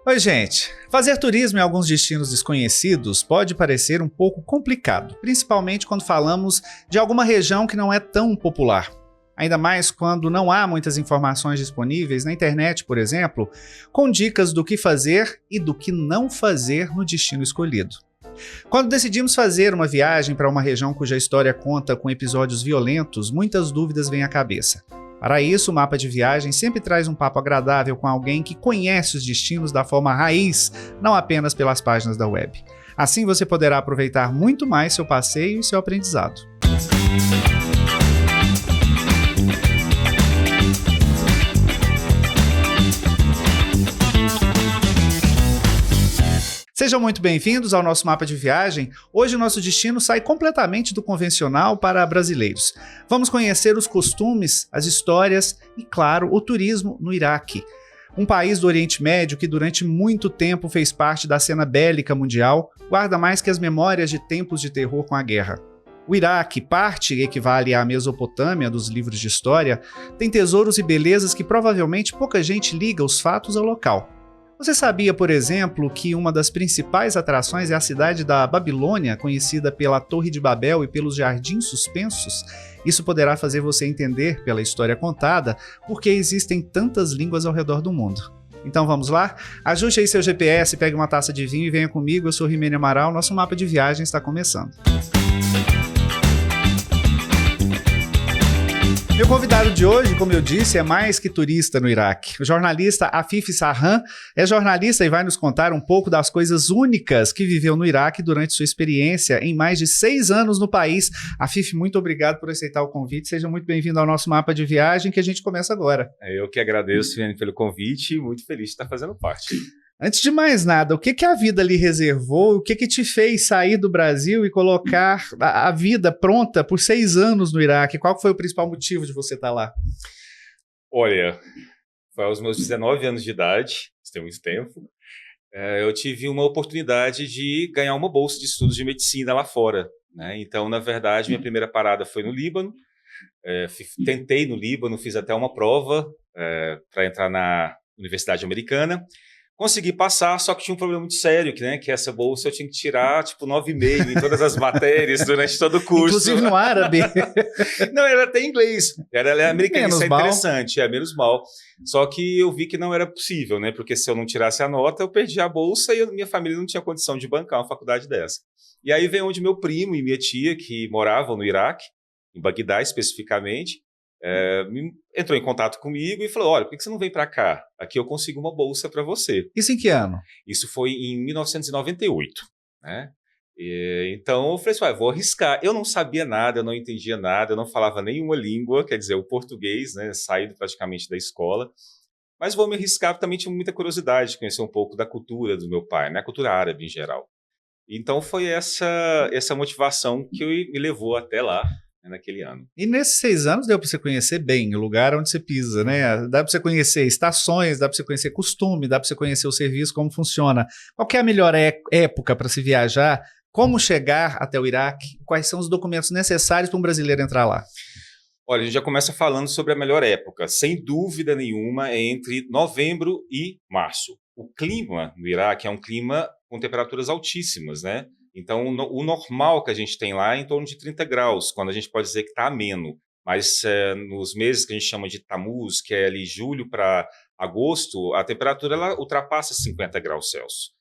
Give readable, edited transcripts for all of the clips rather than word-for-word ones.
Oi, gente! Fazer turismo em alguns destinos desconhecidos pode parecer um pouco complicado, principalmente quando falamos de alguma região que não é tão popular. Ainda mais quando não há muitas informações disponíveis na internet, por exemplo, com dicas do que fazer e do que não fazer no destino escolhido. Quando decidimos fazer uma viagem para uma região cuja história conta com episódios violentos, muitas dúvidas vêm à cabeça. Para isso, o mapa de viagem sempre traz um papo agradável com alguém que conhece os destinos da forma raiz, não apenas pelas páginas da web. Assim você poderá aproveitar muito mais seu passeio e seu aprendizado. Sejam muito bem-vindos ao nosso mapa de viagem. Hoje o nosso destino sai completamente do convencional para brasileiros. Vamos conhecer os costumes, as histórias e, claro, o turismo no Iraque. Um país do Oriente Médio que durante muito tempo fez parte da cena bélica mundial, guarda mais que as memórias de tempos de terror com a guerra. O Iraque, parte equivale à Mesopotâmia dos livros de história, tem tesouros e belezas que provavelmente pouca gente liga os fatos ao local. Você sabia, por exemplo, que uma das principais atrações é a cidade da Babilônia, conhecida pela Torre de Babel e pelos Jardins Suspensos? Isso poderá fazer você entender, pela história contada, por que existem tantas línguas ao redor do mundo. Então vamos lá? Ajuste aí seu GPS, pegue uma taça de vinho e venha comigo. Eu sou Rimene Amaral, nosso mapa de viagem está começando. Meu convidado de hoje, como eu disse, é mais que turista no Iraque. O jornalista Afif Sarhan é jornalista e vai nos contar um pouco das coisas únicas que viveu no Iraque durante sua experiência em mais de 6 anos no país. Afif, muito obrigado por aceitar o convite. Seja muito bem-vindo ao nosso mapa de viagem, que a gente começa agora. Eu que agradeço, Viane, pelo convite e muito feliz de estar fazendo parte. Antes de mais nada, o que a vida lhe reservou? O que te fez sair do Brasil e colocar a vida pronta por 6 anos no Iraque? Qual foi o principal motivo de você estar lá? Olha, foi aos meus 19 anos de idade, isso tem muito tempo, eu tive uma oportunidade de ganhar uma bolsa de estudos de medicina lá fora, né? Então, na verdade, minha primeira parada foi no Líbano. Tentei no Líbano, fiz até uma prova para entrar na Universidade Americana. Consegui passar, só que tinha um problema muito sério, que essa bolsa eu tinha que tirar, 9,5 em todas as matérias durante todo o curso. Inclusive no árabe. Não, era até em inglês. Ela é americana, menos isso é mal. Interessante, menos mal. Só que eu vi que não era possível, né? Porque se eu não tirasse a nota, eu perdi a bolsa e minha família não tinha condição de bancar uma faculdade dessa. E aí veio onde meu primo e minha tia, que moravam no Iraque, em Bagdá especificamente, entrou em contato comigo e falou: olha, por que você não vem para cá? Aqui eu consigo uma bolsa para você. Isso em que ano? Isso foi em 1998, né? Então eu falei assim: eu vou arriscar. Eu não sabia nada, eu não entendia nada, eu não falava nenhuma língua, quer dizer, o português, né, saído praticamente da escola. Mas vou me arriscar, também tinha muita curiosidade de conhecer um pouco da cultura do meu pai, né, a cultura árabe em geral. Então foi essa motivação que me levou até lá, naquele ano. E nesses 6 anos deu para você conhecer bem o lugar onde você pisa, né? Dá para você conhecer estações, dá para você conhecer costume, dá para você conhecer o serviço, como funciona. Qual que é a melhor época para se viajar? Como chegar até o Iraque? Quais são os documentos necessários para um brasileiro entrar lá? Olha, a gente já começa falando sobre a melhor época. Sem dúvida nenhuma, é entre novembro e março. O clima no Iraque é um clima com temperaturas altíssimas, né? Então, o normal que a gente tem lá é em torno de 30 graus, quando a gente pode dizer que está ameno. Mas nos meses que a gente chama de Tamuz, que é ali julho para agosto, a temperatura ela ultrapassa 50 graus Celsius.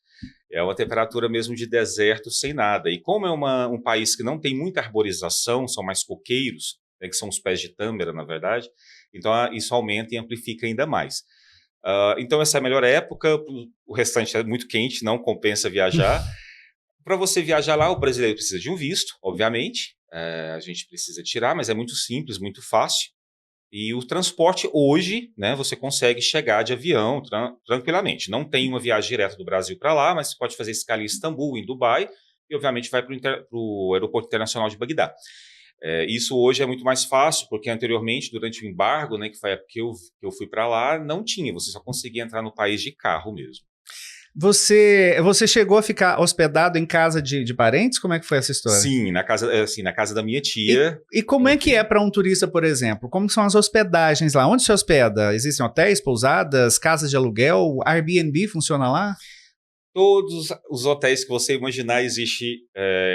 É uma temperatura mesmo de deserto sem nada. E como é um país que não tem muita arborização, são mais coqueiros, né, que são os pés de tâmara, na verdade, então isso aumenta e amplifica ainda mais. Então essa é a melhor época, o restante é muito quente, não compensa viajar. Para você viajar lá, o brasileiro precisa de um visto, obviamente, a gente precisa tirar, mas é muito simples, muito fácil. E o transporte hoje, né, você consegue chegar de avião tranquilamente. Não tem uma viagem direta do Brasil para lá, mas você pode fazer escala em Istambul, em Dubai, e obviamente vai para o Aeroporto Internacional de Bagdá. Isso hoje é muito mais fácil, porque anteriormente, durante o embargo, né, que foi a época que eu fui para lá, não tinha, você só conseguia entrar no país de carro mesmo. Você chegou a ficar hospedado em casa de parentes? Como é que foi essa história? Sim, na casa da minha tia. E como é que é para um turista, por exemplo? Como são as hospedagens lá? Onde se hospeda? Existem hotéis, pousadas, casas de aluguel? Airbnb funciona lá? Todos os hotéis que você imaginar existe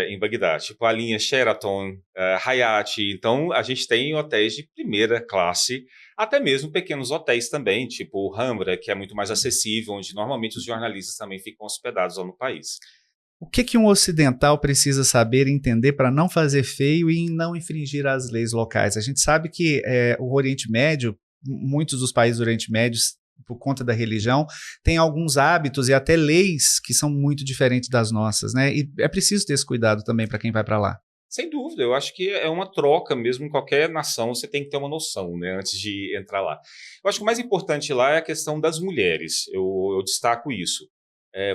em Bagdá, tipo a linha Sheraton, Hyatt. Então, a gente tem hotéis de primeira classe, até mesmo pequenos hotéis também, tipo o Hamra, que é muito mais acessível, onde normalmente os jornalistas também ficam hospedados lá no país. O que um ocidental precisa saber e entender para não fazer feio e não infringir as leis locais? A gente sabe que o Oriente Médio, muitos dos países do Oriente Médio, por conta da religião, têm alguns hábitos e até leis que são muito diferentes das nossas, né? E é preciso ter esse cuidado também para quem vai para lá. Sem dúvida, eu acho que é uma troca mesmo em qualquer nação, você tem que ter uma noção, né, antes de entrar lá. Eu acho que o mais importante lá é a questão das mulheres, eu destaco isso.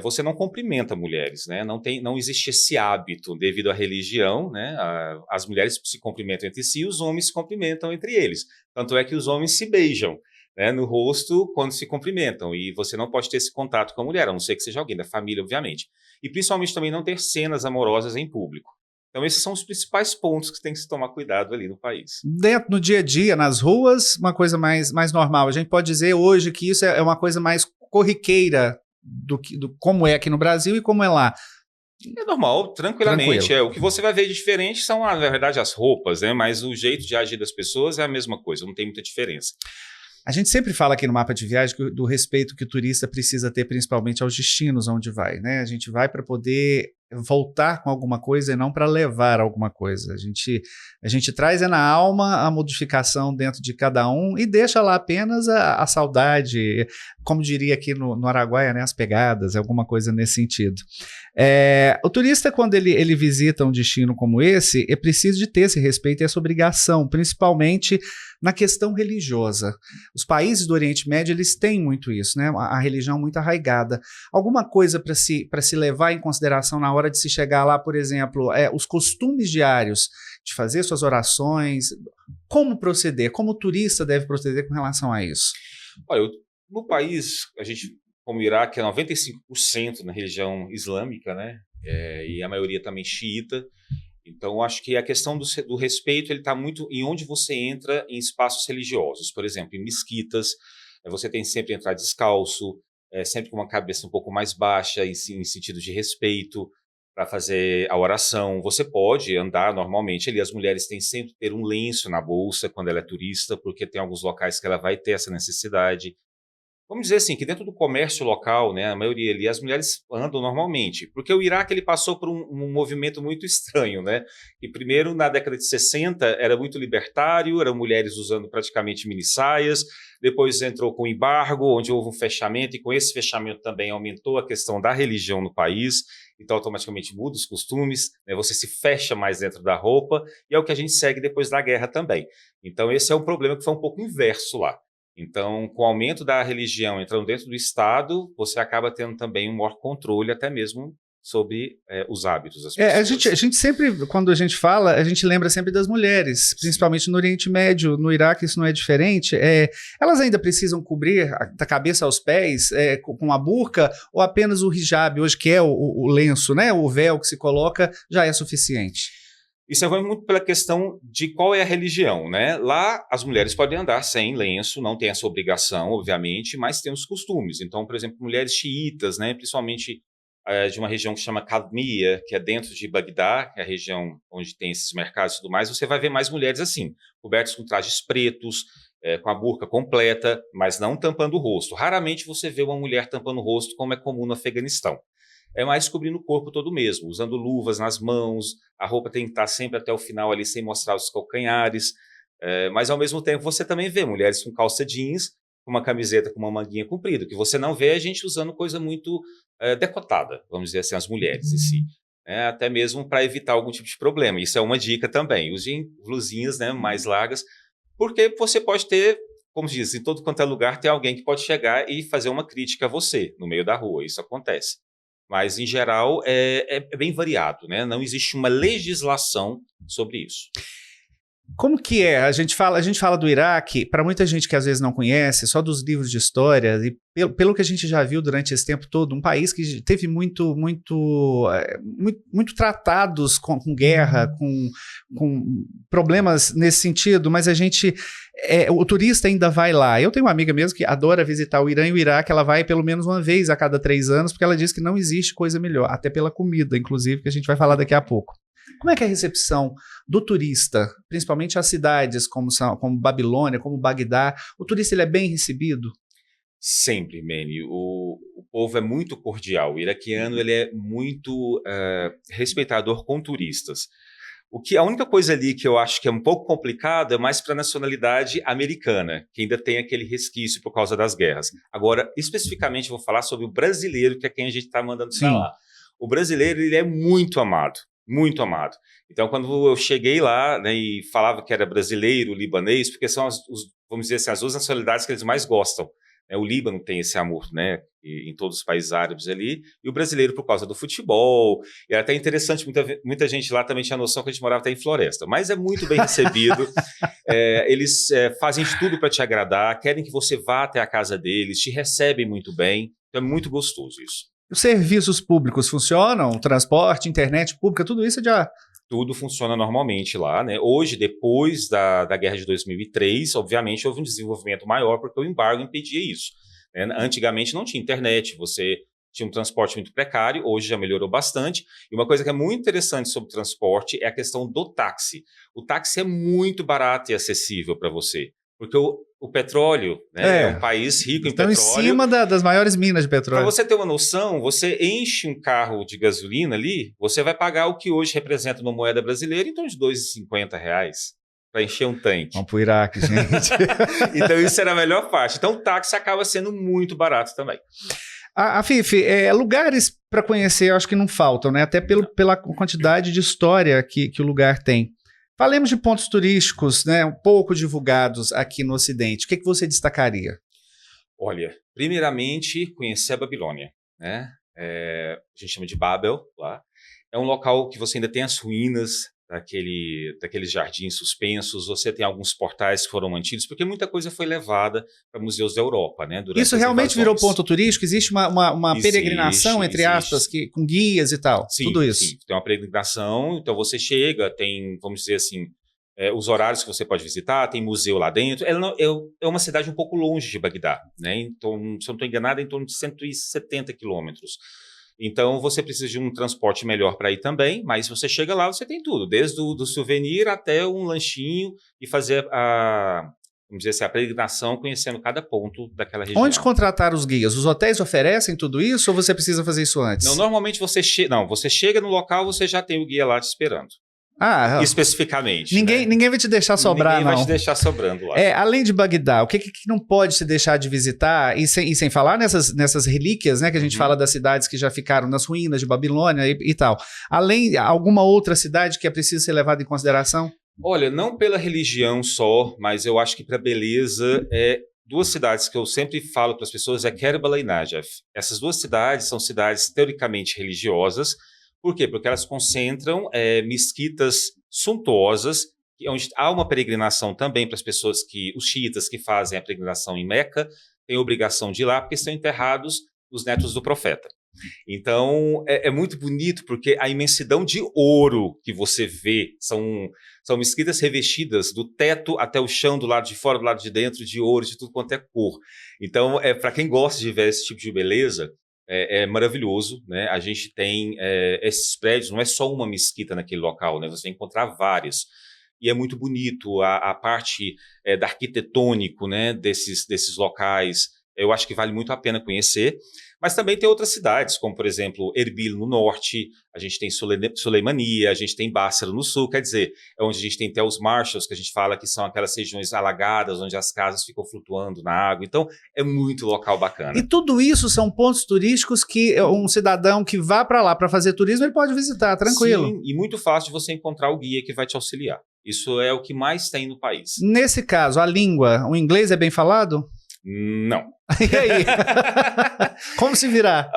Você não cumprimenta mulheres, né? Não existe esse hábito devido à religião, né? As mulheres se cumprimentam entre si, os homens se cumprimentam entre eles. Tanto é que os homens se beijam, né, no rosto quando se cumprimentam, e você não pode ter esse contato com a mulher, a não ser que seja alguém da família, obviamente. E principalmente também não ter cenas amorosas em público. Então esses são os principais pontos que tem que se tomar cuidado ali no país. Dentro, no dia a dia, nas ruas, uma coisa mais normal. A gente pode dizer hoje que isso é uma coisa mais corriqueira do como é aqui no Brasil e como é lá. É normal, tranquilamente. Tranquilo. O que você vai ver de diferente são, na verdade, as roupas, né? Mas o jeito de agir das pessoas é a mesma coisa, não tem muita diferença. A gente sempre fala aqui no Mapa de Viagem do respeito que o turista precisa ter principalmente aos destinos onde vai, né? A gente vai para poder voltar com alguma coisa e não para levar alguma coisa. A gente traz na alma a modificação dentro de cada um e deixa lá apenas a saudade, como diria aqui no Araguaia, né? As pegadas, alguma coisa nesse sentido. O turista, quando ele visita um destino como esse, é preciso de ter esse respeito e essa obrigação, principalmente na questão religiosa. Os países do Oriente Médio, eles têm muito isso, né? A religião muito arraigada. Alguma coisa para se levar em consideração na hora de se chegar lá, por exemplo, os costumes diários de fazer suas orações, como proceder, como o turista deve proceder com relação a isso? Olha, no país, a gente, como o Iraque, é 95% na religião islâmica, né? E a maioria também xiita. Então, acho que a questão do respeito, ele está muito em onde você entra em espaços religiosos. Por exemplo, em mesquitas, você tem sempre que entrar descalço, sempre com uma cabeça um pouco mais baixa, em sentido de respeito, para fazer a oração. Você pode andar normalmente ali, as mulheres têm sempre que ter um lenço na bolsa quando ela é turista, porque tem alguns locais que ela vai ter essa necessidade. Vamos dizer assim, que dentro do comércio local, né, a maioria ali, as mulheres andam normalmente, porque o Iraque ele passou por um movimento muito estranho, né? E primeiro, na década de 60, era muito libertário, eram mulheres usando praticamente mini-saias, depois entrou com o embargo, onde houve um fechamento, e com esse fechamento também aumentou a questão da religião no país, então automaticamente muda os costumes, né? Você se fecha mais dentro da roupa, e é o que a gente segue depois da guerra também. Então esse é um problema que foi um pouco inverso lá. Então, com o aumento da religião entrando dentro do Estado, você acaba tendo também um maior controle, até mesmo sobre os hábitos das pessoas. A gente sempre, quando a gente fala, a gente lembra sempre das mulheres, principalmente no Oriente Médio, no Iraque isso não é diferente. Elas ainda precisam cobrir da cabeça aos pés com a burca ou apenas o hijab, hoje que é o lenço, né? O véu que se coloca já é suficiente? Isso vai muito pela questão de qual é a religião, né? Lá, as mulheres podem andar sem lenço, não tem essa obrigação, obviamente, mas tem os costumes. Então, por exemplo, mulheres xiitas, né? Principalmente de uma região que chama Kadmia, que é dentro de Bagdá, que é a região onde tem esses mercados e tudo mais, você vai ver mais mulheres assim, cobertas com trajes pretos, com a burca completa, mas não tampando o rosto. Raramente você vê uma mulher tampando o rosto, como é comum no Afeganistão. É mais cobrindo o corpo todo mesmo, usando luvas nas mãos, a roupa tem que estar sempre até o final ali, sem mostrar os calcanhares, mas ao mesmo tempo você também vê mulheres com calça jeans, com uma camiseta com uma manguinha comprida, que você não vê a gente usando coisa muito decotada, vamos dizer assim, as mulheres em si, até mesmo para evitar algum tipo de problema. Isso é uma dica também, usem blusinhas, né, mais largas, porque você pode ter, como diz, em todo quanto é lugar tem alguém que pode chegar e fazer uma crítica a você no meio da rua, isso acontece. Mas, em geral, é bem variado, né? Não existe uma legislação sobre isso. Como que é? A gente fala do Iraque, para muita gente que às vezes não conhece, só dos livros de história, e pelo que a gente já viu durante esse tempo todo, um país que teve muito tratados com guerra, com problemas nesse sentido, mas o turista ainda vai lá. Eu tenho uma amiga mesmo que adora visitar o Irã e o Iraque, ela vai pelo menos uma vez a cada 3 anos, porque ela diz que não existe coisa melhor, até pela comida, inclusive, que a gente vai falar daqui a pouco. Como é que é a recepção do turista, principalmente as cidades como Babilônia, como Bagdá? O turista ele é bem recebido? Sempre, Manny. O povo é muito cordial. O iraquiano ele é muito respeitador com turistas. A única coisa ali que eu acho que é um pouco complicado é mais para a nacionalidade americana, que ainda tem aquele resquício por causa das guerras. Agora, especificamente, eu vou falar sobre o brasileiro, que é quem a gente está mandando para lá. O brasileiro ele é muito amado. Muito amado. Então, quando eu cheguei lá, né, e falava que era brasileiro, libanês, porque são vamos dizer assim, as 2 nacionalidades que eles mais gostam. Né? O Líbano tem esse amor, né, em todos os países árabes ali, e o brasileiro por causa do futebol. E era até interessante, muita gente lá também tinha noção que a gente morava até em floresta, mas é muito bem recebido. Eles fazem de tudo para te agradar, querem que você vá até a casa deles, te recebem muito bem. Então é muito gostoso isso. Os serviços públicos funcionam? Transporte, internet pública, tudo isso já... Tudo funciona normalmente lá, né? Hoje, depois da guerra de 2003, obviamente houve um desenvolvimento maior porque o embargo impedia isso. Né? Antigamente não tinha internet, você tinha um transporte muito precário, hoje já melhorou bastante. E uma coisa que é muito interessante sobre transporte é a questão do táxi. O táxi é muito barato e acessível para você. Porque o petróleo, né, é um país rico em petróleo. Estão em cima das maiores minas de petróleo. Para você ter uma noção, você enche um carro de gasolina ali, você vai pagar o que hoje representa uma moeda brasileira em torno de R$2,50 para encher um tanque. Vamos para o Iraque, gente. Então isso era a melhor parte. Então o táxi acaba sendo muito barato também. Fifi, lugares para conhecer eu acho que não faltam, né? Até pela quantidade de história que o lugar tem. Falemos de pontos turísticos, né, um pouco divulgados aqui no Ocidente. O que você destacaria? Olha, primeiramente, conhecer a Babilônia, né? A gente chama de Babel lá. É um local que você ainda tem as ruínas daqueles jardins suspensos, você tem alguns portais que foram mantidos, porque muita coisa foi levada para museus da Europa, né? Isso realmente virou ponto turístico? Existe uma peregrinação, entre aspas, com guias e tal? Sim, tudo isso? Sim, tem uma peregrinação, então você chega, tem, vamos dizer assim, os horários que você pode visitar, tem museu lá dentro. É uma cidade um pouco longe de Bagdá, né? Então, se eu não estou enganado, é em torno de 170 quilômetros. Então, você precisa de um transporte melhor para ir também, mas você chega lá, você tem tudo, desde do souvenir até um lanchinho e fazer vamos dizer assim, a peregrinação conhecendo cada ponto daquela região. Onde contratar os guias? Os hotéis oferecem tudo isso ou você precisa fazer isso antes? Não, normalmente você chega no local, você já tem o guia lá te esperando. Especificamente. Ninguém vai te deixar sobrar, Ninguém vai te deixar sobrando lá. Além de Bagdá, o que não pode se deixar de visitar? E sem falar nessas relíquias, né? Que a gente fala das cidades que já ficaram nas ruínas de Babilônia e tal. Além, alguma outra cidade que é preciso ser levada em consideração? Olha, não pela religião só, mas eu acho que para beleza 2 cidades que eu sempre falo para as pessoas é Kerbala e Najaf. Essas 2 cidades são cidades teoricamente religiosas. Por quê? Porque elas concentram mesquitas suntuosas, onde há uma peregrinação também para as pessoas os xiitas que fazem a peregrinação em Meca, têm a obrigação de ir lá porque estão enterrados os netos do profeta. Então, é muito bonito porque a imensidão de ouro que você vê são mesquitas revestidas do teto até o chão, do lado de fora, do lado de dentro, de ouro, de tudo quanto é cor. Então, para quem gosta de ver esse tipo de beleza, é maravilhoso, né? A gente tem esses prédios, não é só uma mesquita naquele local, né? Você vai encontrar várias. E é muito bonito a parte da arquitetônico, né? desses locais. Eu acho que vale muito a pena conhecer. Mas também tem outras cidades, como, por exemplo, Erbil no norte, a gente tem Suleimania, a gente tem Bássara no sul, quer dizer, é onde a gente tem até os marshalls, que a gente fala que são aquelas regiões alagadas, onde as casas ficam flutuando na água. Então, é muito local bacana. E tudo isso são pontos turísticos que um cidadão que vá para lá para fazer turismo, ele pode visitar, tranquilo. Sim, e muito fácil de você encontrar o guia que vai te auxiliar. Isso é o que mais tem no país. Nesse caso, a língua, o inglês é bem falado? Não. E aí? Como se virar?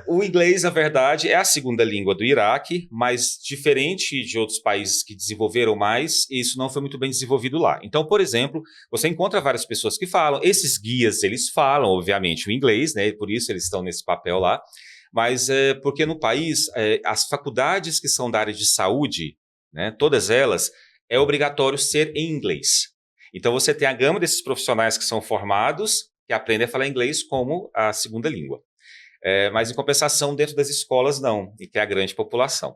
O inglês, na verdade, é a segunda língua do Iraque, mas diferente de outros países que desenvolveram mais, isso não foi muito bem desenvolvido lá. Então, por exemplo, você encontra várias pessoas que falam, esses guias, eles falam, obviamente, o inglês, né? Por isso eles estão nesse papel lá, mas porque no país, as faculdades que são da área de saúde, né, todas elas, é obrigatório ser em inglês. Então, você tem a gama desses profissionais que são formados, que aprendem a falar inglês como a segunda língua. Mas, em compensação, dentro das escolas, não, e que é a grande população.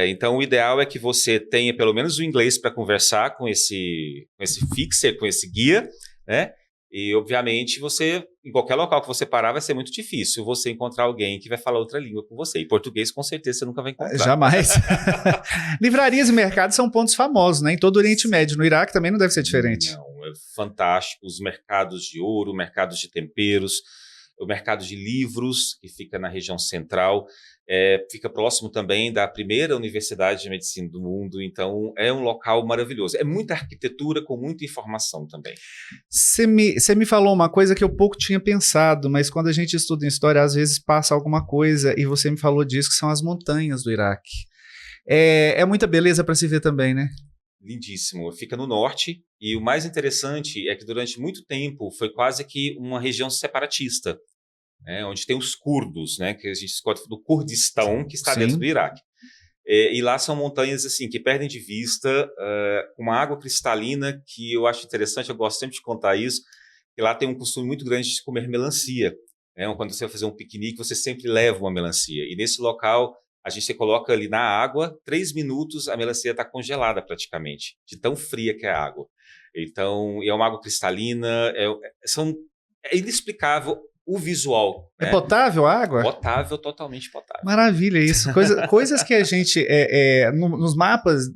Então, o ideal é que você tenha pelo menos o inglês para conversar com esse fixer, com esse guia, né? E, obviamente, você, em qualquer local que você parar, vai ser muito difícil você encontrar alguém que vai falar outra língua com você. E português, com certeza, você nunca vai encontrar. Jamais. Livrarias e mercados são pontos famosos, né? Em todo o Oriente Médio. No Iraque também não deve ser diferente. Não, é fantástico. Os mercados de ouro, mercados de temperos, o mercado de livros, que fica na região central, fica próximo também da primeira universidade de medicina do mundo, então é um local maravilhoso. É muita arquitetura com muita informação também. Você me falou uma coisa que eu pouco tinha pensado, mas quando a gente estuda em história, às vezes passa alguma coisa, e você me falou disso, que são as montanhas do Iraque. É muita beleza para se ver também, né? Lindíssimo. Fica no norte, e o mais interessante é que durante muito tempo foi quase que uma região separatista, onde tem os curdos, né, que a gente escuta do Kurdistão, que está dentro do Iraque. E lá são montanhas assim que perdem de vista, uma água cristalina, que eu acho interessante, eu gosto sempre de contar isso, que lá tem um costume muito grande de comer melancia. Quando você vai fazer um piquenique, você sempre leva uma melancia. E nesse local, você coloca ali na água, 3 minutos, a melancia está congelada praticamente, de tão fria que é a água. Então, é uma água cristalina, é inexplicável o visual. É potável a água? Potável, totalmente potável. Maravilha isso. Coisas que a gente, nos mapas,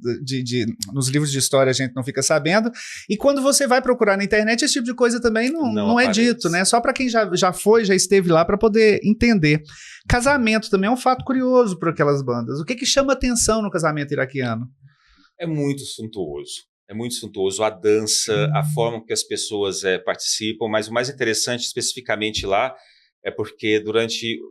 nos livros de história, a gente não fica sabendo. E quando você vai procurar na internet, esse tipo de coisa também não é dito, né? Só para quem já foi, já esteve lá, para poder entender. Casamento também é um fato curioso para aquelas bandas. O que chama atenção no casamento iraquiano? É muito suntuoso. É muito suntuoso a dança, a forma que as pessoas participam, mas o mais interessante especificamente lá é porque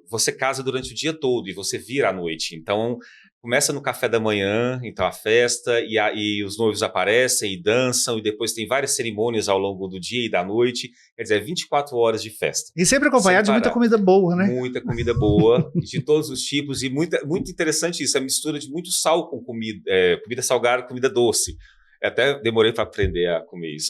você casa durante o dia todo e você vira à noite. Então, começa no café da manhã, então a festa, e os noivos aparecem e dançam, e depois tem várias cerimônias ao longo do dia e da noite. Quer dizer, 24 horas de festa. E sempre acompanhado de muita comida boa, né? Muita comida boa, de todos os tipos, e muito interessante isso, a mistura de muito sal com comida salgada, comida doce. Até demorei para aprender a comer isso.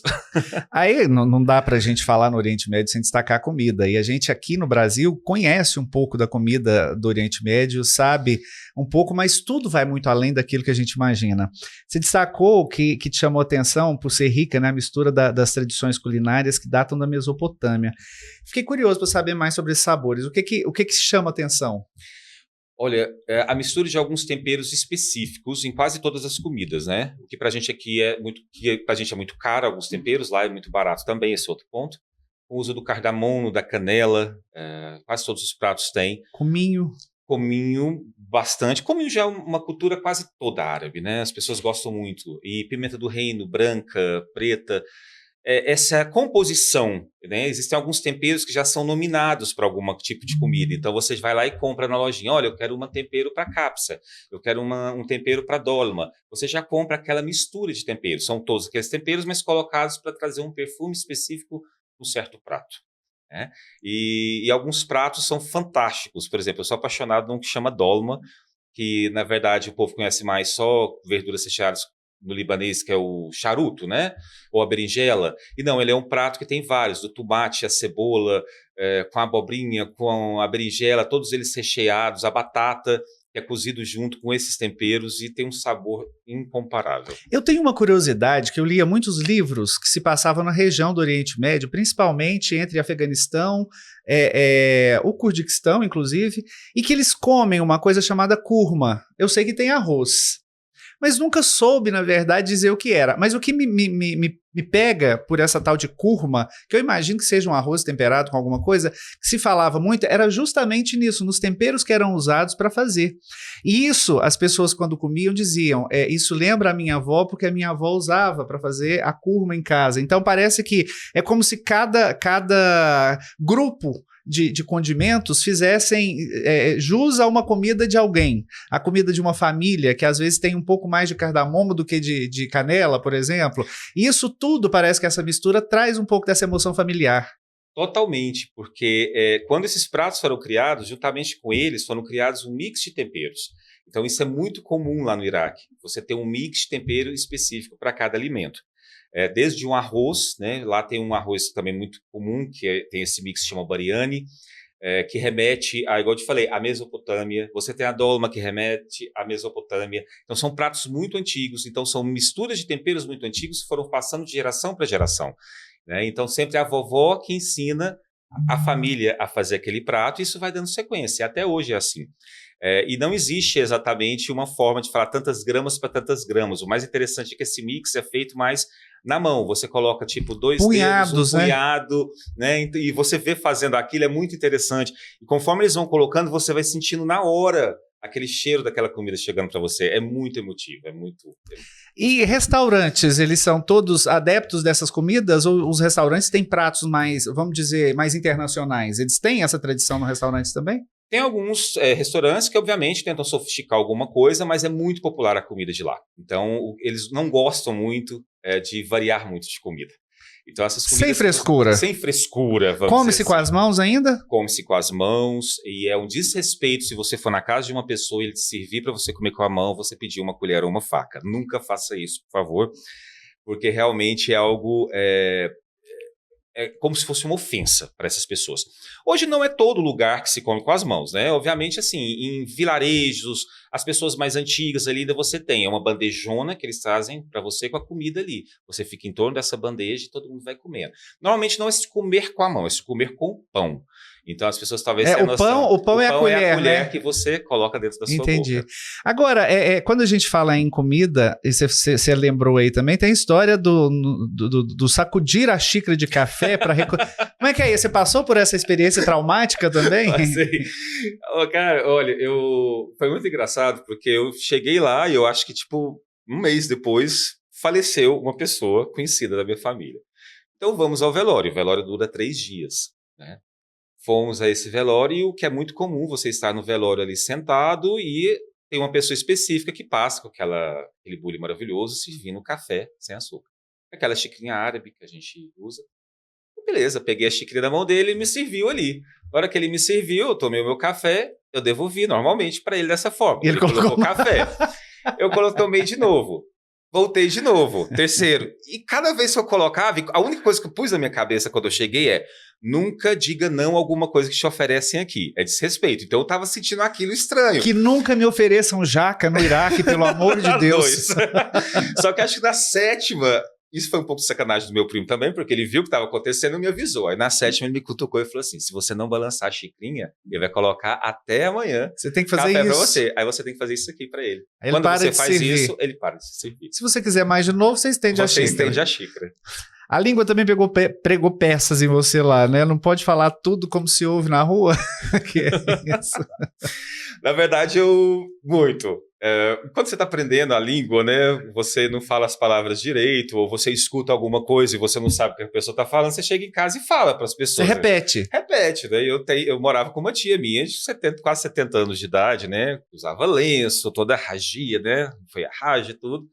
Aí não dá para a gente falar no Oriente Médio sem destacar a comida. E a gente aqui no Brasil conhece um pouco da comida do Oriente Médio, sabe um pouco, mas tudo vai muito além daquilo que a gente imagina. Você destacou que te chamou a atenção por ser rica, né, a mistura das tradições culinárias que datam da Mesopotâmia. Fiquei curioso para saber mais sobre esses sabores. O que chama a atenção? Olha, a mistura de alguns temperos específicos em quase todas as comidas, né? O que pra gente aqui pra gente é muito caro, alguns temperos, lá é muito barato também, esse é outro ponto. O uso do cardamomo, da canela, quase todos os pratos têm. Cominho, bastante. Cominho já é uma cultura quase toda árabe, né? As pessoas gostam muito. E pimenta do reino, branca, preta. Essa composição, né? Existem alguns temperos que já são nominados para algum tipo de comida. Então você vai lá e compra na lojinha. Olha, eu quero um tempero para capsa, eu quero um tempero para dolma. Você já compra aquela mistura de temperos. São todos aqueles temperos, mas colocados para trazer um perfume específico para um certo prato, né? E alguns pratos são fantásticos. Por exemplo, eu sou apaixonado num que chama dolma, que na verdade o povo conhece mais só verduras recheadas no libanês, que é o charuto, né? Ou a berinjela. E não, ele é um prato que tem vários, do tomate, a cebola, com a abobrinha, com a berinjela, todos eles recheados, a batata, que é cozido junto com esses temperos e tem um sabor incomparável. Eu tenho uma curiosidade, que eu lia muitos livros que se passavam na região do Oriente Médio, principalmente entre Afeganistão, o Curdiquistão, inclusive, e que eles comem uma coisa chamada kurma. Eu sei que tem arroz, mas nunca soube, na verdade, dizer o que era. Mas o que me me pega por essa tal de curma, que eu imagino que seja um arroz temperado com alguma coisa, que se falava muito, era justamente nisso, nos temperos que eram usados para fazer. E isso, as pessoas quando comiam diziam, isso lembra a minha avó, porque a minha avó usava para fazer a curma em casa. Então parece que é como se cada grupo de condimentos fizessem jus a uma comida de alguém. A comida de uma família, que às vezes tem um pouco mais de cardamomo do que de canela, por exemplo. E isso tudo parece que essa mistura traz um pouco dessa emoção familiar. Totalmente, porque quando esses pratos foram criados, juntamente com eles foram criados um mix de temperos. Então isso é muito comum lá no Iraque. Você tem um mix de tempero específico para cada alimento. Desde um arroz, né? Lá tem um arroz também muito comum, tem esse mix que se chama biryani, que remete, igual eu te falei, à Mesopotâmia. Você tem a dolma, que remete à Mesopotâmia. Então são pratos muito antigos, então são misturas de temperos muito antigos que foram passando de geração para geração. Né? Então sempre é a vovó que ensina a família a fazer aquele prato, e isso vai dando sequência. Até hoje é assim. E não existe exatamente uma forma de falar tantas gramas para tantas gramas. O mais interessante é que esse mix é feito mais na mão. Você coloca tipo 2 punhados, dedos, um punhado, né? E você vê fazendo aquilo, é muito interessante. E conforme eles vão colocando, você vai sentindo na hora aquele cheiro daquela comida chegando para você. É muito emotivo, é muito... E restaurantes, eles são todos adeptos dessas comidas, ou os restaurantes têm pratos mais, vamos dizer, mais internacionais? Eles têm essa tradição nos restaurantes também? Tem alguns restaurantes que, obviamente, tentam sofisticar alguma coisa, mas é muito popular a comida de lá. Então, eles não gostam muito de variar muito de comida. Então, essas comidas... Sem frescura. Sem frescura, vamos Come-se dizer com assim. as mãos ainda? Come-se com as mãos, e é um desrespeito se você for na casa de uma pessoa e ele te servir para você comer com a mão, você pedir uma colher ou uma faca. Nunca faça isso, por favor, porque realmente é algo... É como se fosse uma ofensa para essas pessoas. Hoje não é todo lugar que se come com as mãos, né? Obviamente, assim, em vilarejos, as pessoas mais antigas ali ainda você tem. É uma bandejona que eles trazem para você com a comida ali. Você fica em torno dessa bandeja e todo mundo vai comendo. Normalmente não é se comer com a mão, é se comer com pão. Então as pessoas talvez tenham noção. O pão é a colher, né? Que você coloca dentro da sua boca. Entendi. Agora, quando a gente fala em comida, e você lembrou aí também, tem a história do sacudir a xícara de café para Como é que é isso? Você passou por essa experiência traumática também? Passei. Cara, olha, foi muito engraçado, porque eu cheguei lá e eu acho que, tipo, um mês depois, faleceu uma pessoa conhecida da minha família. Então vamos ao velório. O velório dura 3 dias, né? Fomos a esse velório e o que é muito comum, você estar no velório ali sentado e tem uma pessoa específica que passa com aquele bule maravilhoso servindo café sem açúcar. Aquela xicrinha árabe que a gente usa. Beleza, peguei a xícara da mão dele e me serviu ali. Na hora que ele me serviu, eu tomei o meu café, eu devolvi normalmente para ele dessa forma. Ele colocou café. Eu tomei de novo. Voltei de novo, terceiro. E cada vez que eu colocava, a única coisa que eu pus na minha cabeça quando eu cheguei nunca diga não a alguma coisa que te oferecem aqui. É desrespeito. Então eu tava sentindo aquilo estranho. Que nunca me ofereçam jaca no Iraque, pelo amor de Deus. Só que acho que na 7ª, isso foi um pouco de sacanagem do meu primo também, porque ele viu o que estava acontecendo e me avisou. Aí na 7ª ele me cutucou e falou assim, se você não balançar a xicrinha, ele vai colocar até amanhã. Você tem que fazer café isso. Pra você. Aí você tem que fazer isso aqui para ele. Aí Quando ele você faz isso, ele para de se servir. Se você quiser mais de novo, você estende a xícara. Você estende a xícara. A língua também pregou peças em você lá, né? Não pode falar tudo como se ouve na rua. Que é isso. Na verdade, muito. Quando você está aprendendo a língua, né, você não fala as palavras direito, ou você escuta alguma coisa e você não sabe o que a pessoa está falando, você chega em casa e fala para as pessoas. Você repete. Né? Repete. Né? Eu morava com uma tia minha de quase 70 anos de idade, né? Usava lenço, toda ragia, né? Foi a raja e tudo.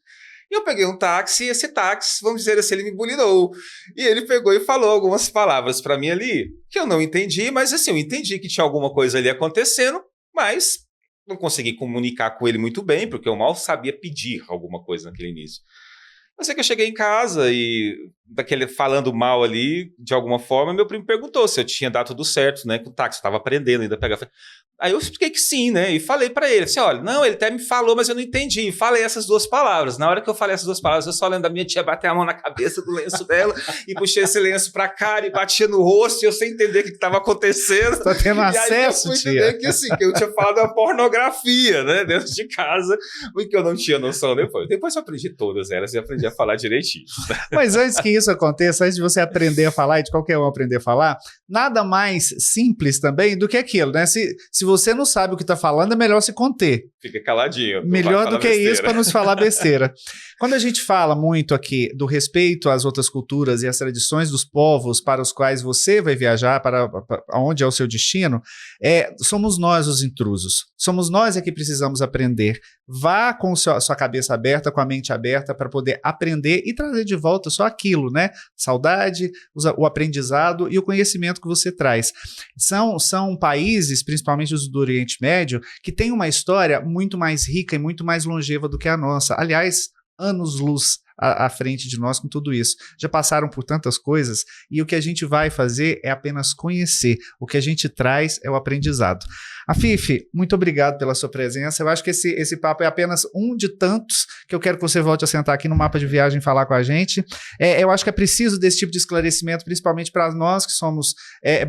E eu peguei um táxi e esse táxi, vamos dizer assim, ele me bulinou. E ele pegou e falou algumas palavras para mim ali, que eu não entendi, mas assim, eu entendi que tinha alguma coisa ali acontecendo, mas não consegui comunicar com ele muito bem, porque eu mal sabia pedir alguma coisa naquele início. Eu sei que eu cheguei em casa e, falando mal ali, de alguma forma, meu primo perguntou se eu tinha dado tudo certo, né, que o táxi estava aprendendo ainda a pegar. Aí eu expliquei que sim, né, e falei para ele, assim, olha, não, ele até me falou, mas eu não entendi, falei essas 2 palavras. Na hora que eu falei essas 2 palavras, eu só lembro da minha tia bater a mão na cabeça do lenço dela e puxei esse lenço pra cara e batia no rosto e eu sem entender o que estava acontecendo. Você tá tendo acesso, tia? E aí eu fui entender que, assim, que eu tinha falado uma pornografia, né, dentro de casa, o que eu não tinha noção depois. Depois eu aprendi todas elas e aprendi a falar direitinho. Mas antes que isso aconteça, antes de você aprender a falar e de qualquer um aprender a falar, nada mais simples também do que aquilo, né? Se você não sabe o que está falando, é melhor se conter. Fica caladinho. Melhor do que besteira. Isso para nos falar besteira. Quando a gente fala muito aqui do respeito às outras culturas e às tradições dos povos para os quais você vai viajar, para onde é o seu destino, somos nós os intrusos. Somos nós que precisamos aprender. Vá com sua cabeça aberta, com a mente aberta, para poder aprender e trazer de volta só aquilo, né? Saudade, o aprendizado e o conhecimento que você traz. São países, principalmente os do Oriente Médio, que têm uma história muito mais rica e muito mais longeva do que a nossa. Aliás, anos-luz à frente de nós com tudo isso. Já passaram por tantas coisas e o que a gente vai fazer é apenas conhecer. O que a gente traz é o aprendizado. Afife, muito obrigado pela sua presença. Eu acho que esse papo é apenas um de tantos que eu quero que você volte a sentar aqui no Mapa de Viagem e falar com a gente. Eu acho que é preciso desse tipo de esclarecimento, principalmente para nós que somos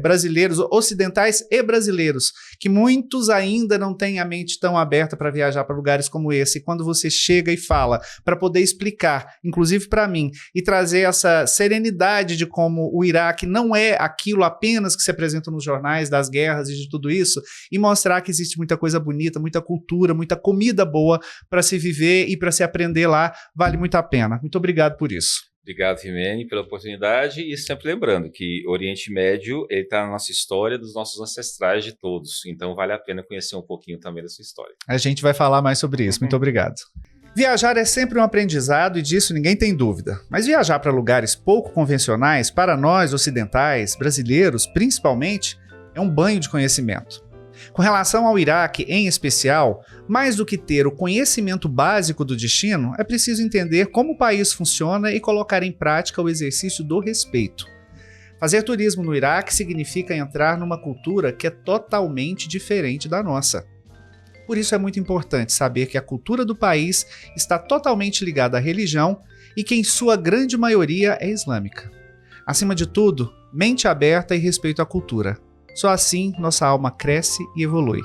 brasileiros, ocidentais e brasileiros, que muitos ainda não têm a mente tão aberta para viajar para lugares como esse. E quando você chega e fala, para poder explicar, inclusive para mim, e trazer essa serenidade de como o Iraque não é aquilo apenas que se apresenta nos jornais das guerras e de tudo isso, e mostrar que existe muita coisa bonita, muita cultura, muita comida boa para se viver e para se aprender lá, vale muito a pena. Muito obrigado por isso. Obrigado, Rimene, pela oportunidade e sempre lembrando que o Oriente Médio está na nossa história, dos nossos ancestrais de todos, então vale a pena conhecer um pouquinho também dessa história. A gente vai falar mais sobre isso. Muito obrigado. Viajar é sempre um aprendizado e disso ninguém tem dúvida. Mas viajar para lugares pouco convencionais, para nós ocidentais, brasileiros principalmente, é um banho de conhecimento. Com relação ao Iraque em especial, mais do que ter o conhecimento básico do destino, é preciso entender como o país funciona e colocar em prática o exercício do respeito. Fazer turismo no Iraque significa entrar numa cultura que é totalmente diferente da nossa. Por isso é muito importante saber que a cultura do país está totalmente ligada à religião e que em sua grande maioria é islâmica. Acima de tudo, mente aberta e respeito à cultura. Só assim nossa alma cresce e evolui.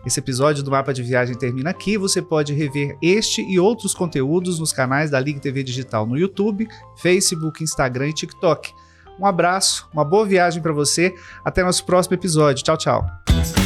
Esse episódio do Mapa de Viagem termina aqui. Você pode rever este e outros conteúdos nos canais da Ligue TV Digital no YouTube, Facebook, Instagram e TikTok. Um abraço, uma boa viagem para você. Até nosso próximo episódio. Tchau, tchau.